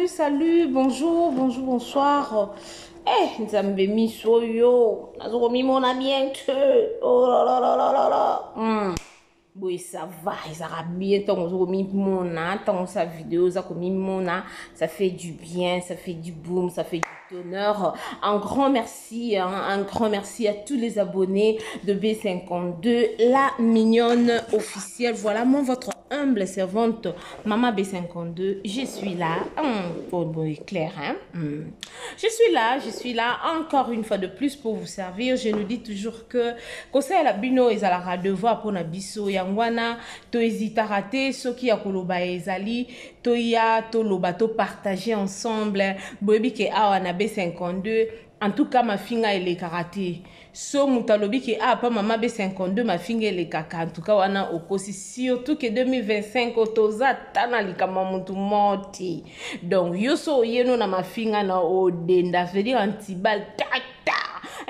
salut, bonjour, bonsoir. Nzambe miso yo, nazokomi mona bien te. Oh là là là là là là. Oui, ça va, ça va bien. Tant on sa vidéo, ça ça fait du bien, ça fait du boom, ça fait du honneur. Un grand merci à tous les abonnés de B52, la mignonne officielle. Voilà, votre humble servante, Maman B52. Je suis là, bon, clair, hein? Je suis là encore une fois de plus pour vous servir. Je nous dis toujours que conseil la bino ezalara devoir pour na biso yangwana to hésita raté ce qui a koloba ezali to ya to loba to partager ensemble boyebi ke awa na B52 en tout cas ma finga ele karaté so mutalobi ke pa mama B52 ma finga ele kaka en tout cas wana okosi surtout que 2025 otoza tana likama mutu moti donc yo so yeno na ma finga na odenda veut dire antibal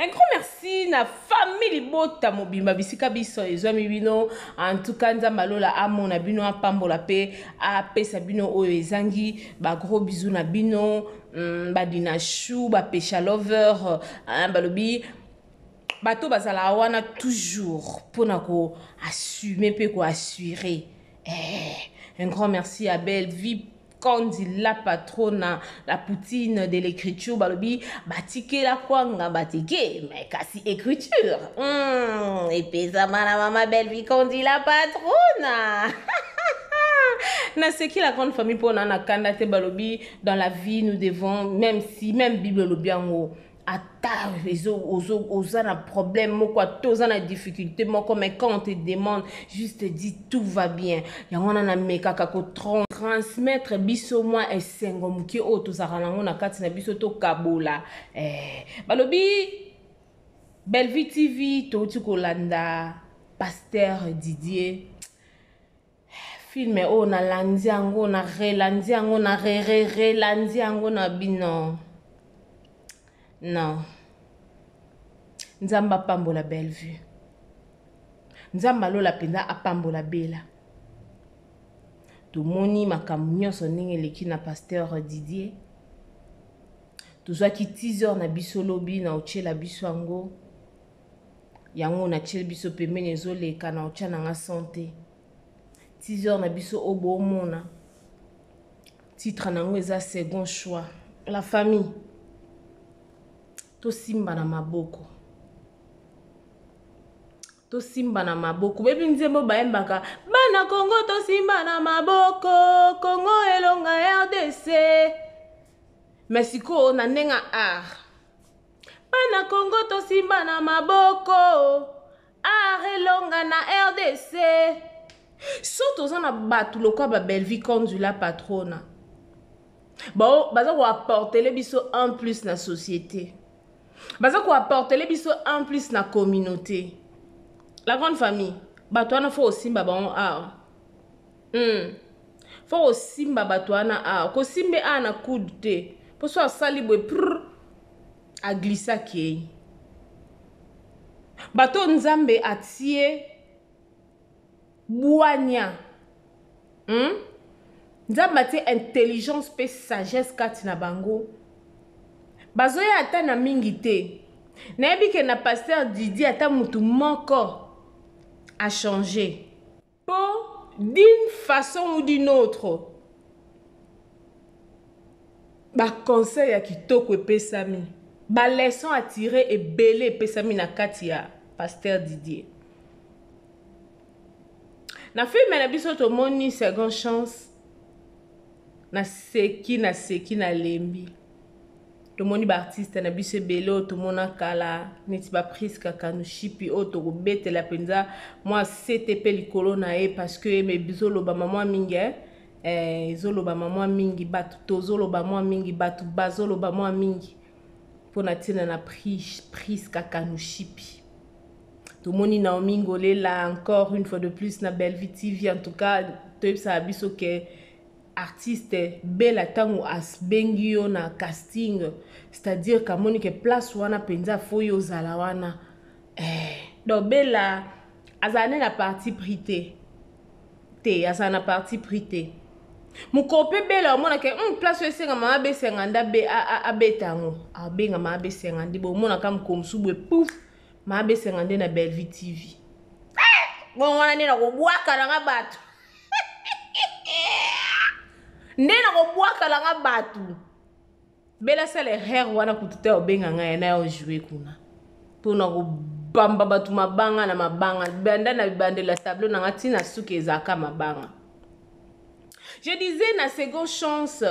un grand merci na famille bota mobimba bisika biso ezwami bino en tout cas nzamba lola amona bino apambola pe apesa bino oyo ezangi ba gros bisous na bino ba dinachou ba pesha lover balobi bato bazala wana toujours pona ko assumer pe ko assurer un grand merci à Belle Vie Kondi la patronne, la poutine de l'écriture, balobi, batike la kwanga, batike, mais kasi écriture. Et puis ça m'a la maman Belle Vie Kondi la patronne. Na ce qui la grande famille pour nana kandate balobi, dans la vie nous devons, même Bible lobi ango, ata oza na problème moko oza na difficulté moko mais quand on te demande juste dis tout va bien yango na mekaka ko transmettre biso moi esengo muki o tozaka nango na kati na biso to kabola balobi Belle Vie TV touti kolanda Pasteur Didier film o na landi yango na relandi yango na relandi yango na bino. Non. Nzamba pambola Belle Vue. Nzamba lola penda apambola bela. Tomoni makambo nyonso ndenge leki na Pasteur Didier. Tozwaki teaser na biso lobi na ochela biso yango. Yango na chela biso pembeni ezoleka na ocha na nga santé. Teaser na biso obo omona. Titre nango eza second choix. La famille. To simba na maboko. To simba na maboko. Bebi nzembo baembaka. Bana Congo to simba na maboko. Congo elonga RDC. Mexico na nenga art. Bana Congo to simba na maboko. Art elonga na RDC. Soto za na batu loka ba Belle Vie Kondi la patrona. Bon, baza ko apporter le biso en plus na société. Baza ko apporter les biso en plus na communauté. La grande famille. Batouana faut aussi simba bon faut aussi simba batouana ko simbe na kudte. Pour soit salibwe a glissa ki. Bato nzambe atie buanya. Nzambe atie intelligence pe sagesse kati na bango. Bazoya ata na mingi te. Nayebi ke na Pasteur Didier ata mutu moko a changé. Pour d'une façon ou d'une autre. Ba conseil ya kitoko epesami. Ba leçon à tirer et belé epesami na kati ya Pasteur Didier. Na film na biso to moni second chance. Na seki na lembi. To moni ba artiste na biso belo to mona kala neti ba Priska Kanushipi o to bete la penza moi CTP likolo na e parce que me bizolo ba maman mingi zolo ba maman mingi batu to zolo ba maman mingi batu bazolo ba maman mingi pona tina na Priska Kanushipi to moni na omingole là encore une fois de plus na Belle Vie TV en tout cas to ça biso ke artiste bela tango asbengio na casting c'est-à-dire que monique place wana penza foyo zala wana donc bela azane na partie prité te azana partie prité Mukope bela omona ke place esenga mama besenga ndabe abetango abenga mama besenga ndi bo omona ka mukomsu bwe pouf mama besenga ndi na Belle Vie TV bon wana nina ko bwaka na bato ndena ko bwaka na bato bela sele her wana kutute obenga nga na yo jouer kuna pona ko bamba batu mabanga na mabanga banda na bibandela tableau na ngati na suki ezaka mabanga. Je disais na seconde chance,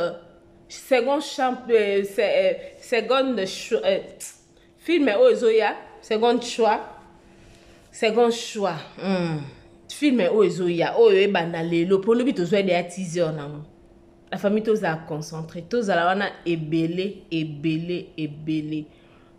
film ozoya, second choix, film ozoya, oyo banda lelo, pour le but ozoya de 10 heures na mo. La famille toza concentré, toza la wana ebele.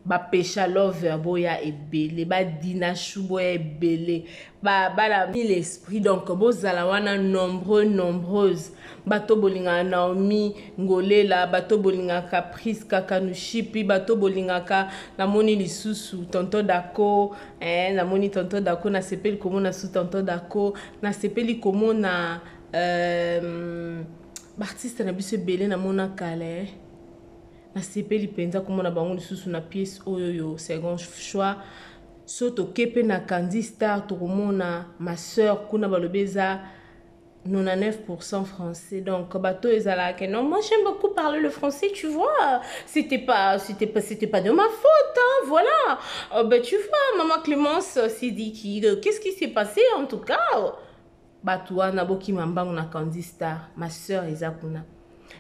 Ba pécha lover boya ebele, ba dina chouboya ebele, ba la mille esprit donc bozala wana nombreuses. Bato bolinga Naomi Ngolela, bato bolinga Caprice Kakanushipi, bato bolinga ka na moni lisusu tonton Dako, na moni tonton Dako na sepeli komo na sous tonton Dako, na sepeli komo na artiste na biso ebele na mona kale. Na sepeli penza komona bango lisusu na pièce oyo second choix soto kepe na Candy Star tokomona ma sœur kuna balobeza 99% français donc bato ezala que non moi j'aime beaucoup parler le français tu vois c'était pas de ma faute hein, voilà ben tu vois maman Clémence Sidiki qu'est-ce qui s'est passé en tout cas bato wana boki mambango na Candy Star ma sœur ezakuna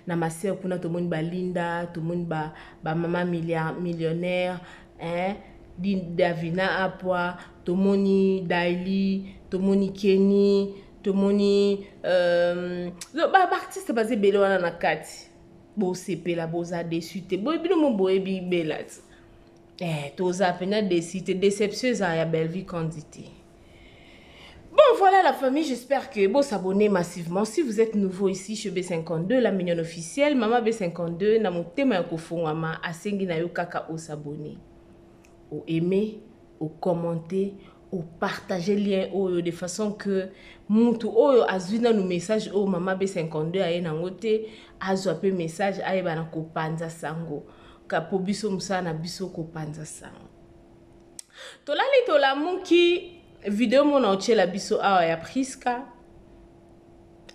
na ma sœur kuna to moni ba Linda to moni ba maman millionnaire hein Davina Apwa to moni Daily to moni Kenny to moni ba artiste basé belo wana na kati bo sepela boza déçu te bo bino mo boye bi belat toza pena déçu te déception za ya Belle Vie Candité. Bon, voilà la famille, j'espère que vous s'abonnez massivement. Si vous êtes nouveau ici chez B52, la mignonne officielle, Maman B52, na mon thème ya kofungama, asengi na yo kaka au s'abonner. Au aimer, au commenter, au partager lien de façon que mutu oyo azwina no message au Maman B52 aye na ngote, azo ape message aye bana ko panza sango. Ka po biso musana biso ko panza sango. Tolali tolamuki vidéo mon entier la biso awa ya Priska.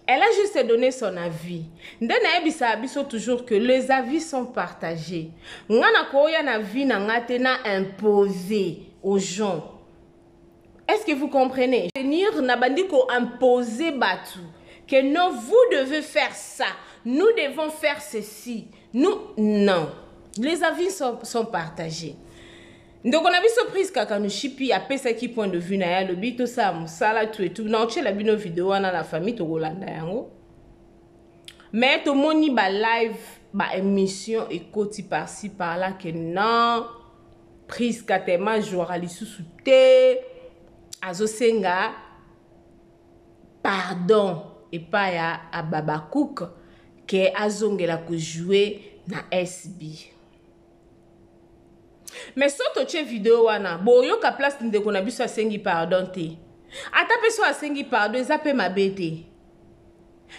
Elle a juste donné son avis. Ndena ebisa biso toujours que les avis sont partagés. Ngana koya na vie na ngate na imposer aux gens. Est-ce que vous comprenez? Venir na bandiko imposer batu. Que non, vous devez faire ça. Nous devons faire ceci. Nous, non. Les avis sont partagés. Donc on a vu surprise Kakanushipi a pesa qui point de vue na ya lobi to sa musala tout et tout na oche la bino vidéo na la famille to Rolanda yango mais to moni ba live ba émission et koti par-ci par-là que non prise katema jouera lisusu te azosenga pardon et pas ya Baba Cook que azongela ko jouer na SB. Mais si tu as vidéo wana, bo yo ka place ndeko na biso asengi pardon te. Ata peso asengi pardon, zape mabete.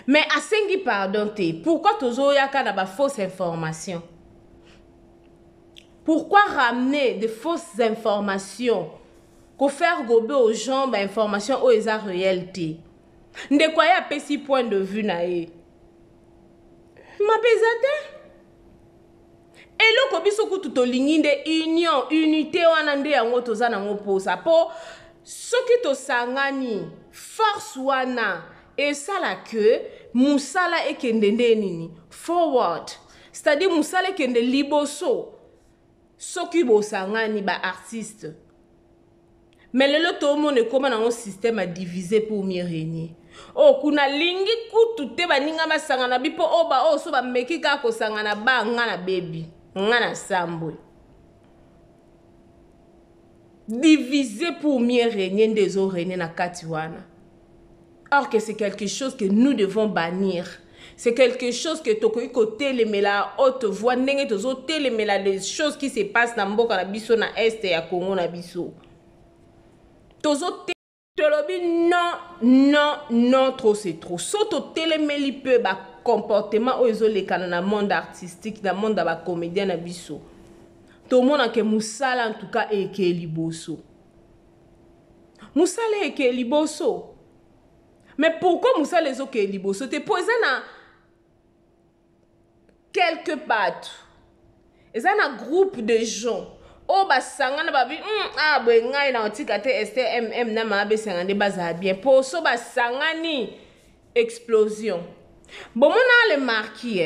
Mais asengi pardon te. Pourquoi tozo yaka na ba fausse information? Pourquoi ramener de fausses informations? Ko faire gober aux gens ba information o eza réalité. Ndeko ya pesi point de vue na ye. Mabezate? Et le kobiso kutu to linginde union, unité wana nde yango toza na ngoposa po soki to sangani force wana et ça la que musala ekendende nini forward c'est-à-dire musala ekende liboso soki bo sangani ba artiste mais le to monde comme na un système à diviser pour mieux régner. Oh kuna lingi kutu te baninga masangana bipo oba o so ba meki ka ko sangana ba ngana baby ngana sambwe diviser pour mieux régner des autres régner na katiwana. Or que c'est quelque chose que nous devons bannir. C'est quelque chose que tokoi côté les mela haute voix ndenge tozo telemela les choses qui se passent na mboka na biso na est ya Congo na biso. Tozo tolobi non trop c'est trop. Soto telemeli peu ba comportement oyo les dans le monde artistique, dans le monde de la comédien na biso. Tout le monde que musala en tout cas eke liboso. Musala eke liboso. Mais pourquoi musala les eke liboso? Te posé na quelque part. Et ça un groupe de gens. Oh ba sangana ba bi ah bo ngai na otika te STMM na ma be sangande baza bien. Pour so ba sangani explosion. Bon mon a le marquis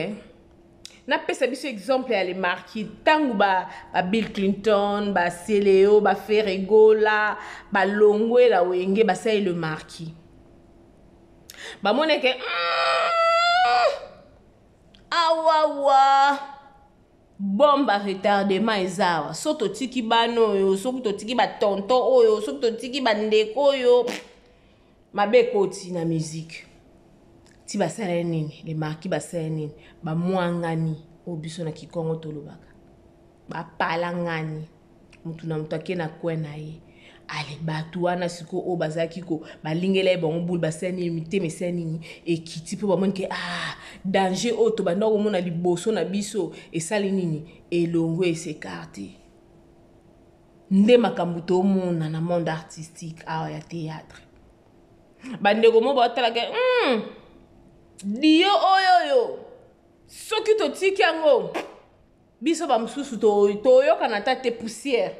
na pesa biso exemple ya le marquis tangu ba Bill Clinton ba Celeo ba Ferregola ba Longwe la wenge ba sai le marquis. Ba moneke awawa bomba retardement ezawa soto tiki bano yo soto tiki ba tonton oyo soto tiki ba ndeko yo mabe koti na musique ti basala nini les marquis basala nini ba mwangani obiso na kikongo tolobaka ba palangani mutu na mutu akena kwena ye ale batu wana siko o bazaki ko balingela ebongo bul basani imité mesani ekiti po bamoni ke danger auto bandoko mona liboso na biso esali nini elongo esekarte nde makambo to mona na monde artistique awa ya théâtre bandeko mo batala ke dio oyoyo soki to tiki yango biso ba mususu to yoka na tate poussière.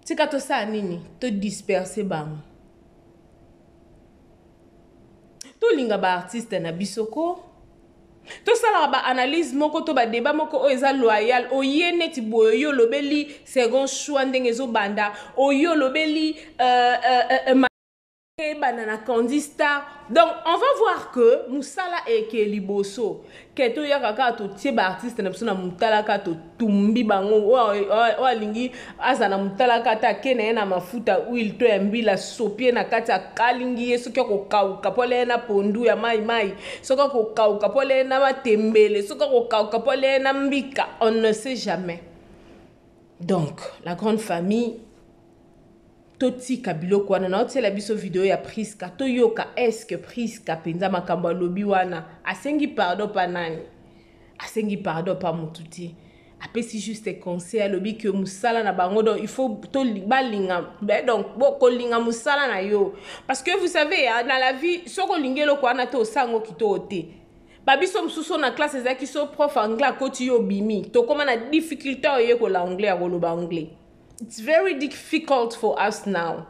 Si tu as nini, tu disperser bang. Tu linga ba artiste na bisoko. Tu sala ba analyse moko to ba débat moko o eza loyal o yene ti boyo lobeli second choix ndenge zo banda o yo lobeli banana Candy Star. Donc on va voir que musala eke liboso que to ya kaka to tie ba artiste na na mutala ka to tumbi bango o lingi azana mutala ka ta kene na mafuta oil to embila sopie na kata kalingi yeso ko kauka pole na pondu ya mai soko ko kauka pole na matembele soko ko kauka pole na mbika, on ne sait jamais. Donc la grande famille Toti kabilo kwa na otie la biso video ya Priska to yoka est-ce que Priska penza makambo lobi wana asengi pardon pa nani asengi pardon pa mututi apesi juste conseil lobi que musala na bango donc il faut to balinga donc boko linga musala na yo parce que vous savez dans la vie soko lingelo kwa na to sango kito te babiso msuso na classe ezaki so prof anglais koti yo bimi to koma na difficulté oye ko la anglais akoloba anglais. It's very difficult for us now.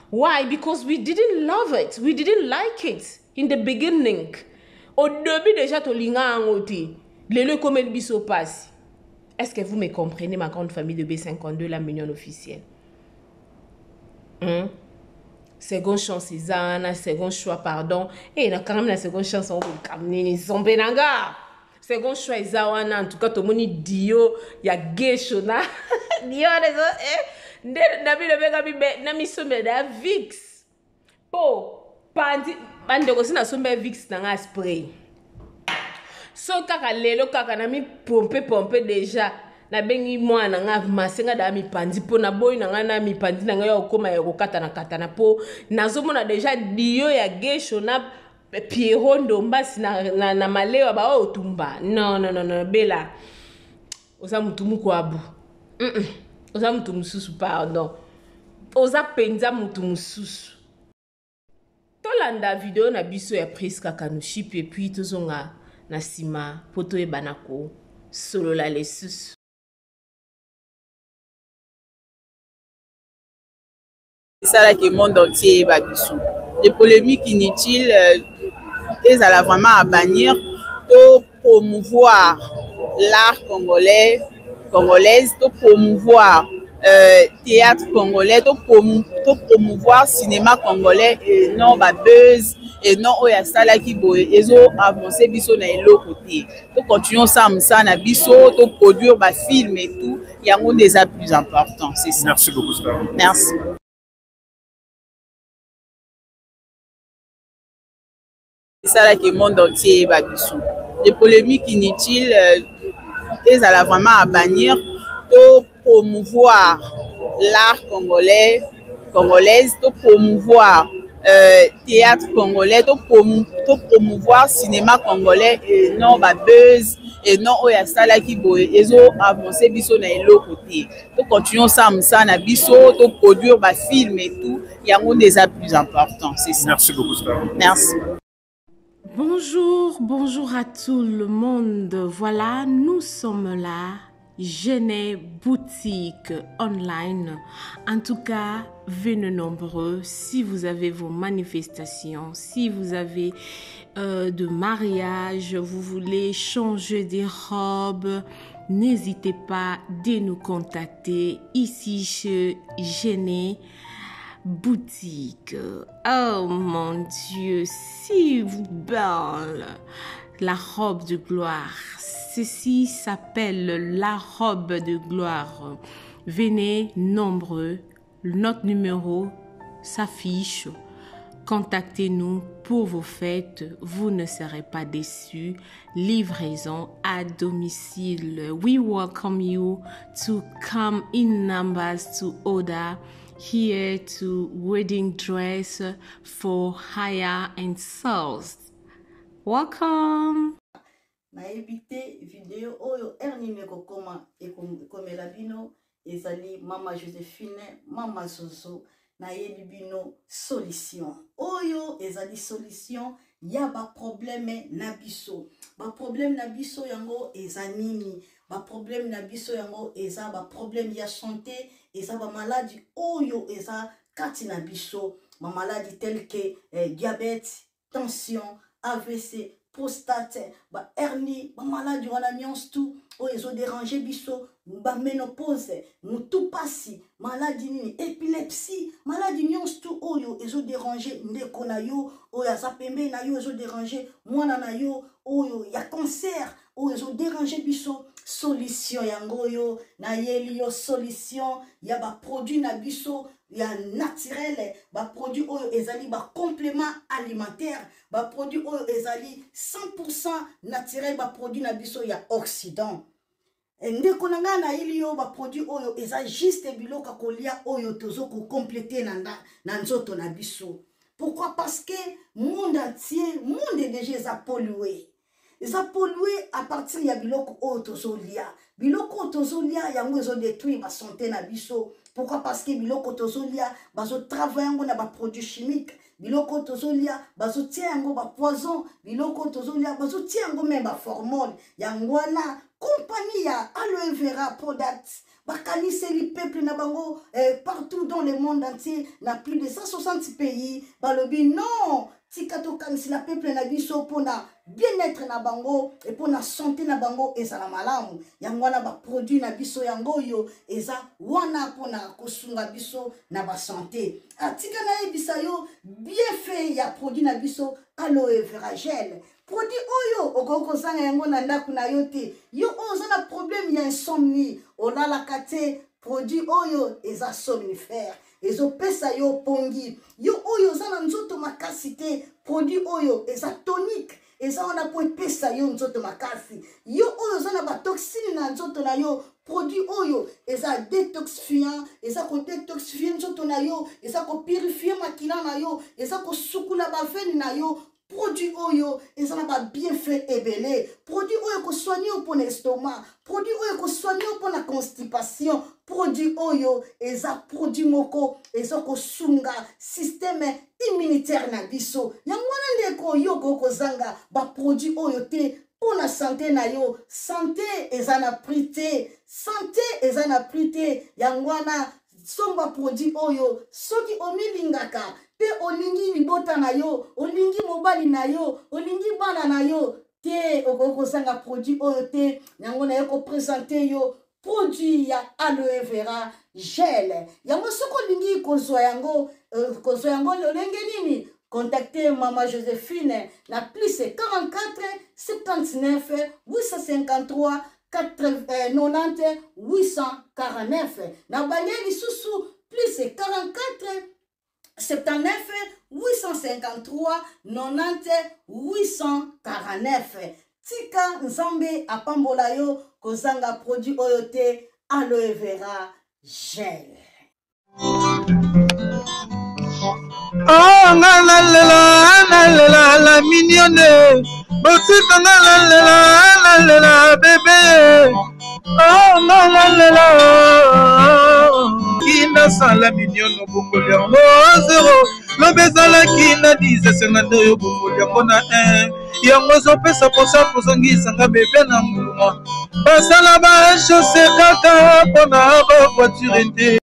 Why? Because we didn't love it. We didn't like it in the beginning. Au début déjà, to linga angoti. Le comme el biso passe. Est-ce que vous me comprenez, ma grande famille de B52, la mignonne officielle? Second chance, Isana, second choix, pardon. Et quand même la seconde chance, on va caminer, zombenanga. Second choix izawana en tout cas to moni dio ya gesho na dio rezo na bi le bega bi na mi sombe da Vicks po pandi bande ko sina sombe Vicks na nga spray so kaka lelo kaka na mi pompe déjà na bengi mwana nga masenga da mi pandi po na boy na nga na mi pandi na nga yo koma ya kokata na po nazomona déjà dio ya gesho na Pierrot Ndombasi na malewa ba o tumba non bela oza mutumu kwa abu oza mutumu susu pardon oza penza mutumu susu tolanda video na biso ya Priska Kanuship et puis tozonga na sima poto e banako solo la lesusu ça là que le monde entier va dessous des polémiques inutiles ils allaient vraiment à bannir pour promouvoir l'art congolais, congolaise, pour promouvoir théâtre congolais, pour promouvoir cinéma congolais et non ba buzz et non oya sala qui boye ils ont avancé biso na l'autre côté. Pour continuer ça na biso, pour produire ba film et tout, il y a un des plus importants, c'est ça. Merci beaucoup Star. Merci. C'est ça là que le monde entier va dessous. Des polémiques inutiles, ils allaient vraiment à bannir pour promouvoir l'art congolais, congolaise, pour promouvoir théâtre congolais, to promouvoir cinéma congolais et non ba buzz et non oya sala ki boye ezo avancer biso na eloko te. To continuons ça na biso, to produire ba film et tout, yango des plus important, c'est ça. Merci beaucoup Star. Merci. Bonjour, bonjour à tout le monde. Voilà, nous sommes là. Genève boutique online. En tout cas, venez nombreux. Si vous avez vos manifestations, si vous avez de mariage, vous voulez changer des robes, n'hésitez pas de nous contacter ici chez Genève boutique. Oh mon Dieu, si belle la robe de gloire. Ceci s'appelle la robe de gloire. Venez nombreux, notre numéro s'affiche. Contactez-nous pour vos fêtes, vous ne serez pas déçus. Livraison à domicile. We welcome you to come in numbers to order here to wedding dress for hire and sales. Welcome. nayebi te video oyo ernime kokoma ekomela bino ezali mama Joséphine mama Zozo nayebi bino solution oyo ezali solution ya ba problème na biso yango eza nini ba problème na biso yango eza ba problème ya santé eza ba maladie oyo eza kati na biso ba maladie telle que diabète tension AVC prostate, ba hernie, ba maladie wana nyonso tout oyo ezo déranger biso, ba ménopause, mutu pasi, maladie nini, épilepsie, maladie nyonso tout oyo ezo déranger ndeko na yo, oyo aza pembe na yo ezo déranger mwana na yo, oyo ya cancer, oyo ezo déranger biso, solution yango yo, na yeli yo solution, ya ba produit na biso, ya naturel, ba produit oyo ezali ba complément alimentaire, ba produit oyo ezali 100% naturel, ba produit na biso ya Occident. Ndeko nanga na ili yo ba produit oyo eza juste biloka kolia oyo tozo ko compléter na nzoto na biso. Pourquoi? Parce que monde entier, monde déjà eza pollué. Eza pollué à partir ya biloko oyo tozo lia. Biloko tozo lia yango ezo détruire ba santé na biso. Pourquoi? Parce que biloko tozolia bazo travailler ngo na ba produits chimiques, biloko tozolia bazo tia ngo ba poison, biloko tozolia bazo tia ngo même ba hormone. Yango wana compagnie ya aloe vera products bakaniseli peuple na bango partout dans le monde entier, na plus de 160 pays, balobi non tikato kanisi la peuple na biso pona bien-être na bango et pona santé na bango ezala malamu yango wana ba produit na biso yango yo eza wana pona kosunga biso na ba santé atika na ebisa yo bien fait ya produit na biso aloe vera gel produit oyo okoko zanga yango na ndaku na yo te yo oza na problème ya insomnie olala kate produit oyo eza somnifère ezo pesa yo pongi yo oyo za na nzoto makasi te produit oyo eza tonique eza wana po pesa yo nzoto makasi yo oyo za na ba toxine na nzoto na yo produit oyo eza détoxifiant eza ko détoxifier nzoto na yo eza ko purifier makila na yo eza ko sukula ba veine na yo produit oyo eza na ba bienfait ebele produit oyo ko soigner pour l'estomac produit oyo ko soigner pour la constipation produit oyo eza produit moko eza ko sunga système immunitaire na biso yango wana ndeko yo ko zanga ba produit oyo te pour la santé na yo santé eza na prix te santé eza na prix te yango wana somba produit oyo soki omilingaka pe olingi libota na yo olingi mobali na yo olingi bana na yo te okoko sanga produit oyo te yango na yo ko présenter yo produit ya aloe vera gel yango soko olingi kozwa yango lolenge nini contactez Mama Joséphine na plus 44 79 853 90 849 na balieli susu plus 44 79 853 90 849 tika nzambe apambola yo kozanga produit oyo te aloe vera gel. Oh, la mignonne. Botika la bébé. Oh, la. Kina sala mignonne bokoli yango zero. Lobezala kina 10 50 yo bokoli yango na 1. Yango zopesa posa kozongisa nga bébé na mbuluma. Basala ba chaussée kaka pona ba voiture te.